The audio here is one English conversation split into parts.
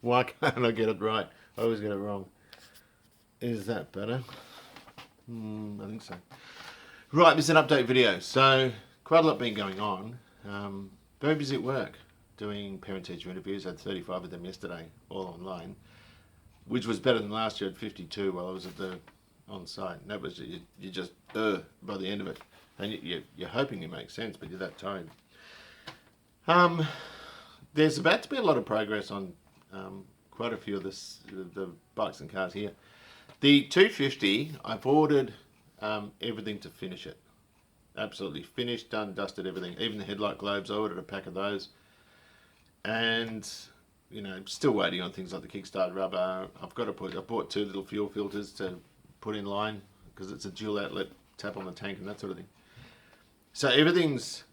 Why can't I get it right? I always get it wrong. Is that better? I think so. Right, this is an update video. So, quite a lot been going on. Very busy at work, doing parent-teacher interviews. I had 35 of them yesterday, all online, which was better than last year. I had 52 while I was at the on-site. And that was, you just, by the end of it. And you're hoping it makes sense, but you're that tired. There's about to be a lot of progress on quite a few of the bikes and cars here. The 250, I've ordered everything to finish it. Absolutely finished, done, dusted, everything. Even the headlight globes, I ordered a pack of those. And, you know, still waiting on things like the kickstart rubber. I bought 2 little fuel filters to put in line because it's a dual outlet tap on the tank and that sort of thing. So everything's,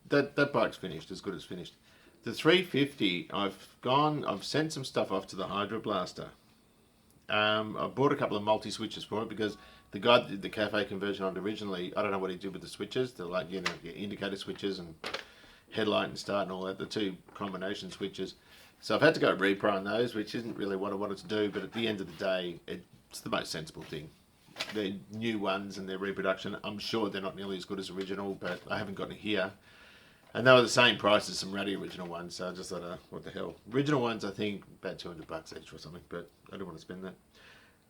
that bike's finished, as good as finished. The 350, I've sent some stuff off to the Hydro Blaster. I bought a couple of multi-switches for it because the guy that did the cafe conversion on it originally, I don't know what he did with the switches. They're like, you know, your indicator switches and headlight and start and all that, the 2 combination switches. So I've had to go repro on those, which isn't really what I wanted to do, but at the end of the day, it's the most sensible thing. They're new ones and they're reproduction. I'm sure they're not nearly as good as original, but I haven't gotten it here. And they were the same price as some ratty original ones, so I just thought, what the hell. Original ones, I think, about $200 each or something, but I don't want to spend that.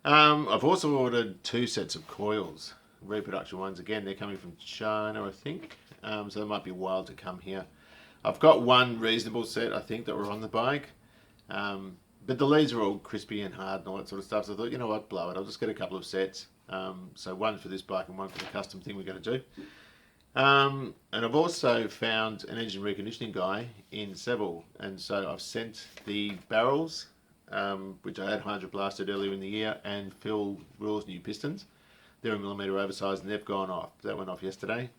I've also ordered 2 sets of coils, reproduction ones. Again, they're coming from China, I think, so they might be a while to come here. I've got 1 reasonable set, I think, that were on the bike, but the leads are all crispy and hard and all that sort of stuff, so I thought, you know what, blow it. I'll just get a couple of sets, so 1 for this bike and 1 for the custom thing we're going to do. And I've also found an engine reconditioning guy in Seville, and so I've sent the barrels, which I had Hydro Blasted earlier in the year, and Phil Rule's new pistons. They're a millimetre oversized and they've gone off. That went off yesterday.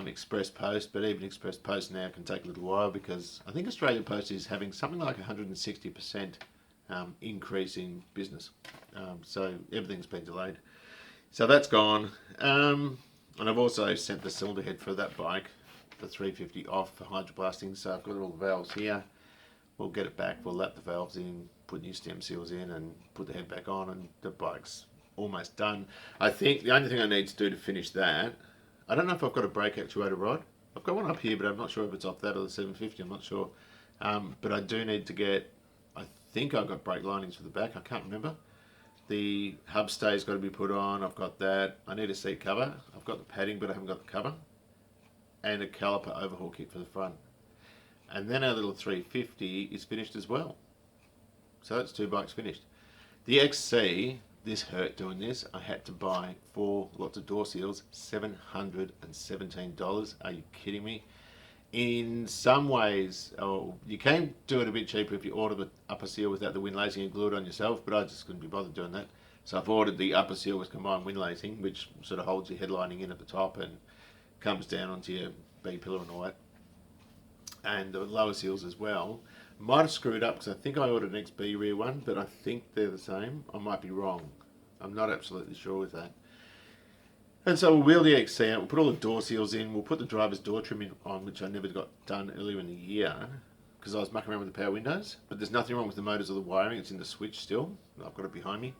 Express post, but even express post now can take a little while because I think Australia Post is having something like 160% increase in business. So everything's been delayed. So that's gone. And I've also sent the cylinder head for that bike, the 350, off for hydroblasting. So I've got all the valves here. We'll get it back. We'll lap the valves in, put new stem seals in, and put the head back on. And the bike's almost done. I think the only thing I need to do to finish that, I don't know if I've got a brake actuator rod. I've got one up here, but I'm not sure if it's off that or the 750. I'm not sure. But I do need to get, I think I've got brake linings for the back. I can't remember. The hub stay's got to be put on. I've got that. I need a seat cover. I've got the padding, but I haven't got the cover. And a caliper overhaul kit for the front. And then our little 350 is finished as well. So that's 2 bikes finished. The XC, this hurt doing this. I had to buy 4 lots of door seals, $717. Are you kidding me? In some ways, you can do it a bit cheaper if you order the upper seal without the wind lacing and glue it on yourself, but I just couldn't be bothered doing that. So I've ordered the upper seal with combined wind lacing, which sort of holds your headlining in at the top and comes down onto your B pillar and all that. And the lower seals as well. Might have screwed up because I think I ordered an XB rear one, but I think they're the same. I might be wrong. I'm not absolutely sure with that. And so we'll wheel the XC out, we'll put all the door seals in, we'll put the driver's door trim on, which I never got done earlier in the year because I was mucking around with the power windows. But there's nothing wrong with the motors or the wiring, it's in the switch still. I've got it behind me.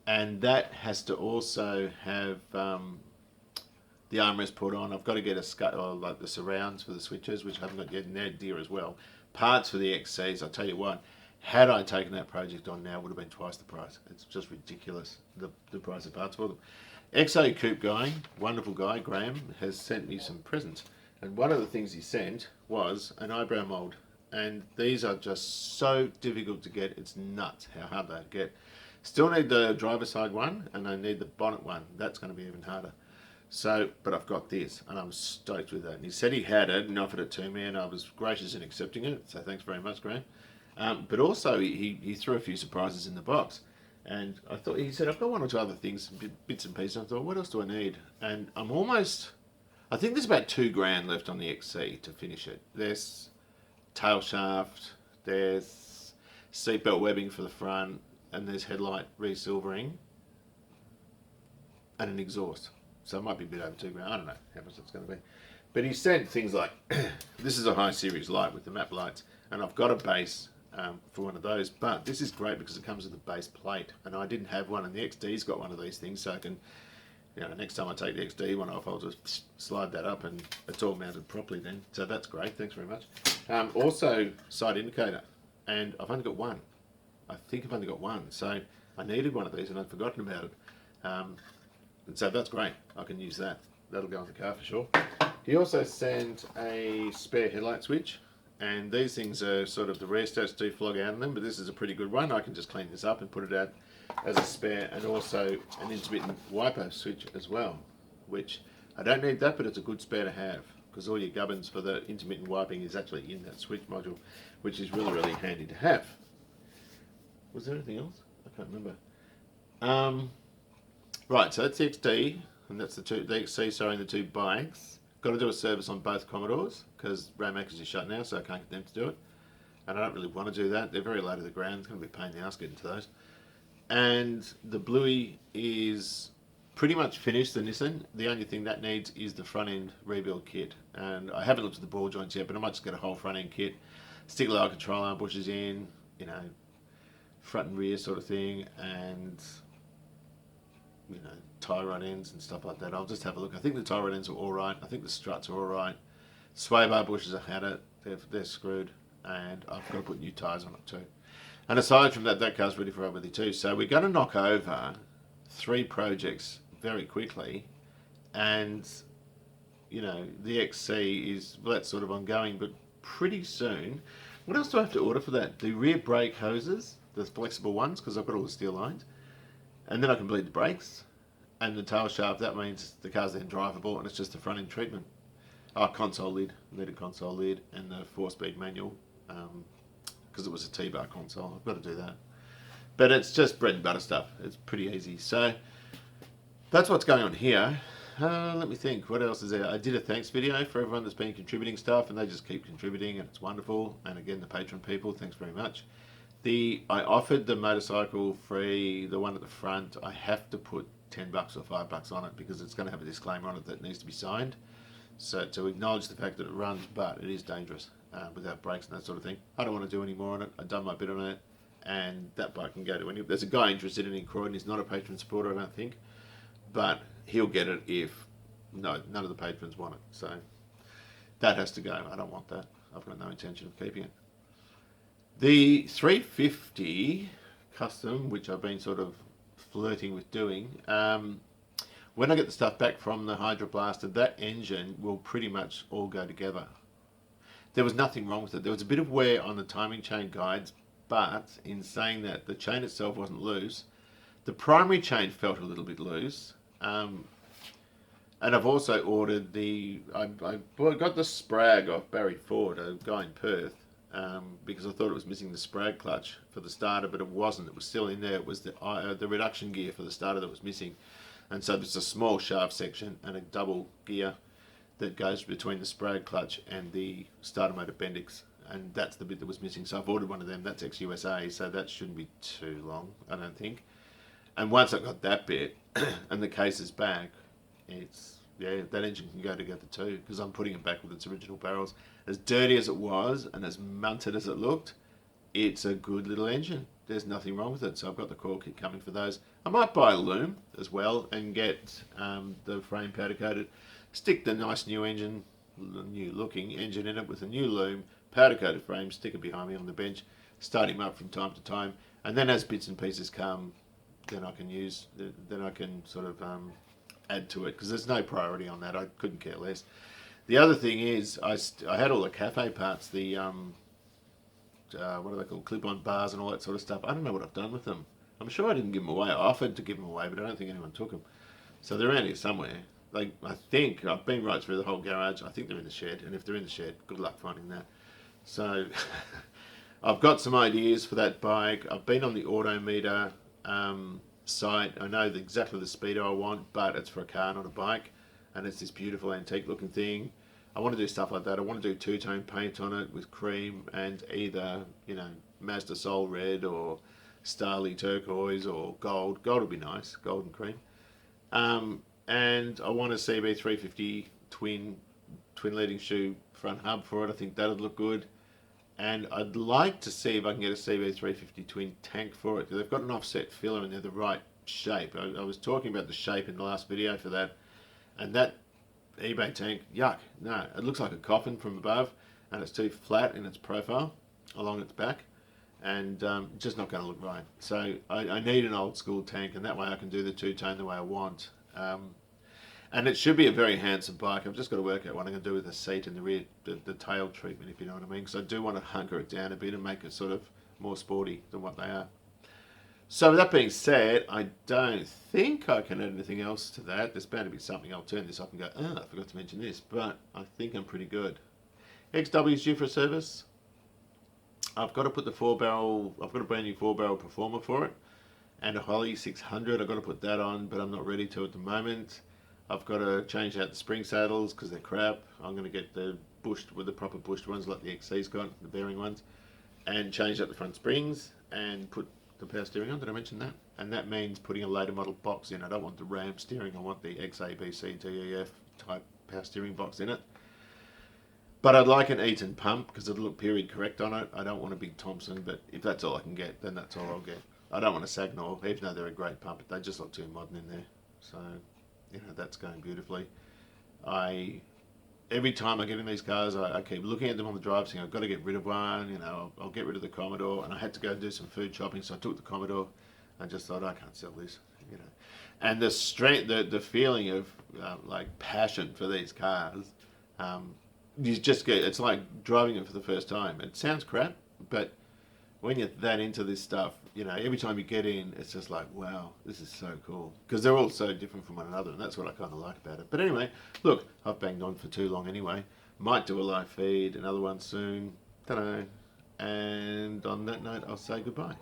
And that has to also have the armrest put on. I've got to get like the surrounds for the switches, which I haven't got yet, and they're dear as well. Parts for the XCs, I'll tell you what, had I taken that project on now, it would have been twice the price. It's just ridiculous, the price of parts for them. XA Coupe guy, wonderful guy, Graham, has sent me some presents. And one of the things he sent was an eyebrow mould. And these are just so difficult to get, it's nuts how hard they get. Still need the driver's side one, and I need the bonnet one. That's going to be even harder. So, but I've got this, and I'm stoked with that. And he said he had it and offered it to me, and I was gracious in accepting it. So thanks very much, Graham. But also, he threw a few surprises in the box. And I thought, he said, I've got 1 or 2 other things, bits and pieces. I thought, what else do I need? And I think there's about $2,000 left on the XC to finish it. There's tail shaft, there's seatbelt webbing for the front, and there's headlight resilvering, and an exhaust. So it might be a bit over $2,000. I don't know how much it's going to be. But he said things like, this is a high series light with the map lights, and I've got a base for one of those. But this is great because it comes with a base plate, and I didn't have one, and the XD's got one of these things, so I can, next time I take the XD one off, I'll just slide that up and it's all mounted properly then. So that's great, thanks very much. Also, side indicator, and I've only got one. I think I've only got one, so I needed one of these and I'd forgotten about it. And so that's great, I can use that. That'll go in the car for sure. He also sent a spare headlight switch, and these things are sort of, the rheostats do flog out of them, but this is a pretty good one. I can just clean this up and put it out as a spare, and also an intermittent wiper switch as well, which I don't need that, but it's a good spare to have, because all your gubbins for the intermittent wiping is actually in that switch module, which is really, really handy to have. Was there anything else? I can't remember. Right, so that's the XD, and that's the XC, sorry, and the two bikes. Got to do a service on both Commodores, because Rainmakers is shut now, so I can't get them to do it. And I don't really want to do that. They're very low to the ground. It's going to be a pain in the ass getting to those. And the Bluey is pretty much finished, the Nissan. The only thing that needs is the front end rebuild kit. And I haven't looked at the ball joints yet, but I might just get a whole front end kit. Stick lower control arm bushes in, front and rear sort of thing, and tie rod ends and stuff like that. I'll just have a look. I think the tie rod ends are all right. I think the struts are all right. Sway bar bushes, I had it. They're screwed, and I've got to put new tyres on it too. And aside from that, that car's ready for OBD2. So we're going to knock over 3 projects very quickly, and the XC is, well, that's sort of ongoing, but pretty soon. What else do I have to order for that? The rear brake hoses, the flexible ones, because I've got all the steel lines, and then I can bleed the brakes, and the tail shaft. That means the car's then drivable, and it's just the front end treatment. Console lid, need a console lid, and the 4-speed manual, because it was a T-bar console. I've got to do that. But it's just bread and butter stuff. It's pretty easy. So that's what's going on here. Let me think, what else is there? I did a thanks video for everyone that's been contributing stuff, and they just keep contributing, and it's wonderful. And again, the Patreon people, thanks very much. I offered the motorcycle free, the one at the front. I have to put $10 or $5 on it, because it's going to have a disclaimer on it that needs to be signed. So to acknowledge the fact that it runs, but it is dangerous without brakes and that sort of thing. I don't want to do any more on it. I've done my bit on it, and that bike can go to any. There's a guy interested in Croydon. He's not a patron supporter, I don't think, but he'll get it if none of the patrons want it. So that has to go. I don't want that. I've got no intention of keeping it. The 350 custom, which I've been sort of flirting with doing, when I get the stuff back from the Hydro Blaster, that engine will pretty much all go together. There was nothing wrong with it. There was a bit of wear on the timing chain guides, but in saying that, the chain itself wasn't loose. The primary chain felt a little bit loose. And I've also ordered I got the SPrag off Barry Ford, a guy in Perth, because I thought it was missing the SPrag clutch for the starter, but it wasn't. It was still in there. It was the reduction gear for the starter that was missing. And so there's a small shaft section and a double gear that goes between the SPrag clutch and the starter motor Bendix, and that's the bit that was missing. So I've ordered one of them. That's ex-USA, so that shouldn't be too long, I don't think. And once I've got that bit and the case is back, that engine can go together too, because I'm putting it back with its original barrels. As dirty as it was and as munted as it looked, it's a good little engine. There's nothing wrong with it, so I've got the coil kit coming for those. I might buy a loom as well and get the frame powder coated, stick the nice new engine, new looking engine in it with a new loom, powder coated frame, stick it behind me on the bench, start him up from time to time, and then as bits and pieces come, then I can sort of add to it, because there's no priority on that. I couldn't care less. The other thing is, I had all the cafe parts, the what are they called, Clipon bars and all that sort of stuff. I don't know what I've done with them. I'm sure I didn't give them away. I offered to give them away, but I don't think anyone took them. So they're around here somewhere. I think I've been right through the whole garage. I think they're in the shed, and if they're in the shed, good luck finding that. So I've got some ideas for that bike. I've been on the Autometer site. I know exactly the speedo I want, but it's for a car, not a bike, and it's this beautiful antique looking thing. I want to do stuff like that. I want to do two-tone paint on it with cream and either, Mazda Soul Red or Starly Turquoise or gold. Gold would be nice, gold and cream. And I want a CB350 twin leading shoe front hub for it. I think that'd look good. And I'd like to see if I can get a CB350 twin tank for it. They've got an offset filler and they're the right shape. I was talking about the shape in the last video for that. And that eBay tank, yuck, no. It looks like a coffin from above and it's too flat in its profile along its back. And just not going to look right. So I need an old school tank, and that way I can do the two-tone the way I want. And it should be a very handsome bike. I've just got to work out what I'm going to do with the seat and the rear, the tail treatment, if you know what I mean. Because I do want to hunker it down a bit and make it sort of more sporty than what they are. So with that being said, I don't think I can add anything else to that. There's bound to be something. I'll turn this off and go, oh, I forgot to mention this. But I think I'm pretty good. XW is due for a service. I've got to put the 4-barrel, I've got a brand new 4-barrel Performer for it. And a Holly 600, I've got to put that on, but I'm not ready to at the moment. I've got to change out the spring saddles because they're crap. I'm going to get the bushed with the proper bushed ones like the XC's got, the bearing ones. And change out the front springs and put the power steering on. Did I mention that? And that means putting a later model box in. I don't want the Ram steering, I want the XABC type power steering box in it. But I'd like an Eaton pump because it'll look period correct on it. I don't want a big Thompson, but if that's all I can get, then that's all I'll get. I don't want a Sagnor, even though they're a great pump, but they just look too modern in there. So, you know, that's going beautifully. Every time I get in these cars, I keep looking at them on the drive, saying I've got to get rid of one. You know, I'll get rid of the Commodore, and I had to go and do some food shopping, so I took the Commodore and just thought I can't sell this. You know, and the strength, the feeling of like passion for these cars. You just get, it's like driving it for the first time. It sounds crap, but when you're that into this stuff, you know, every time you get in, it's just like, wow, this is so cool. Because they're all so different from one another, and that's what I kind of like about it. But anyway, look, I've banged on for too long anyway. Might do a live feed, another one soon. Don't know. And on that note, I'll say goodbye.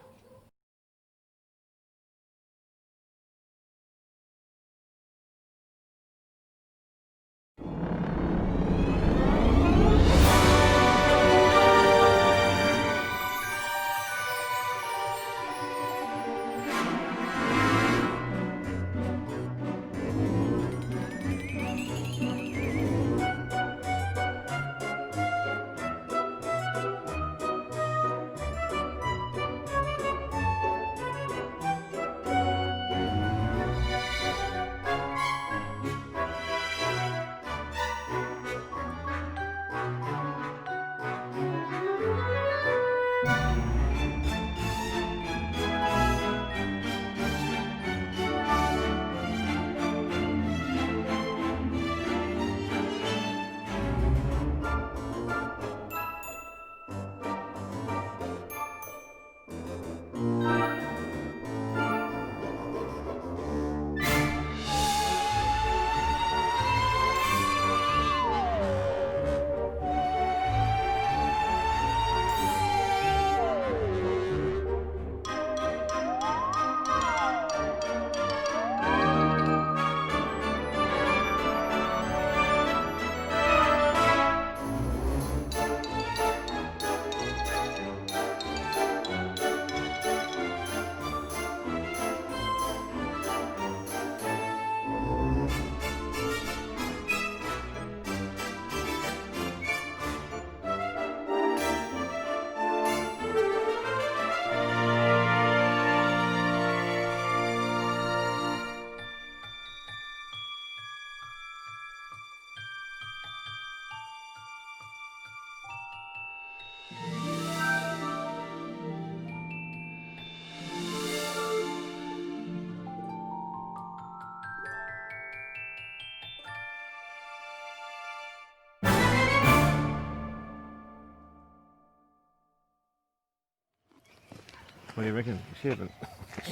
What do you reckon?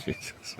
Jesus.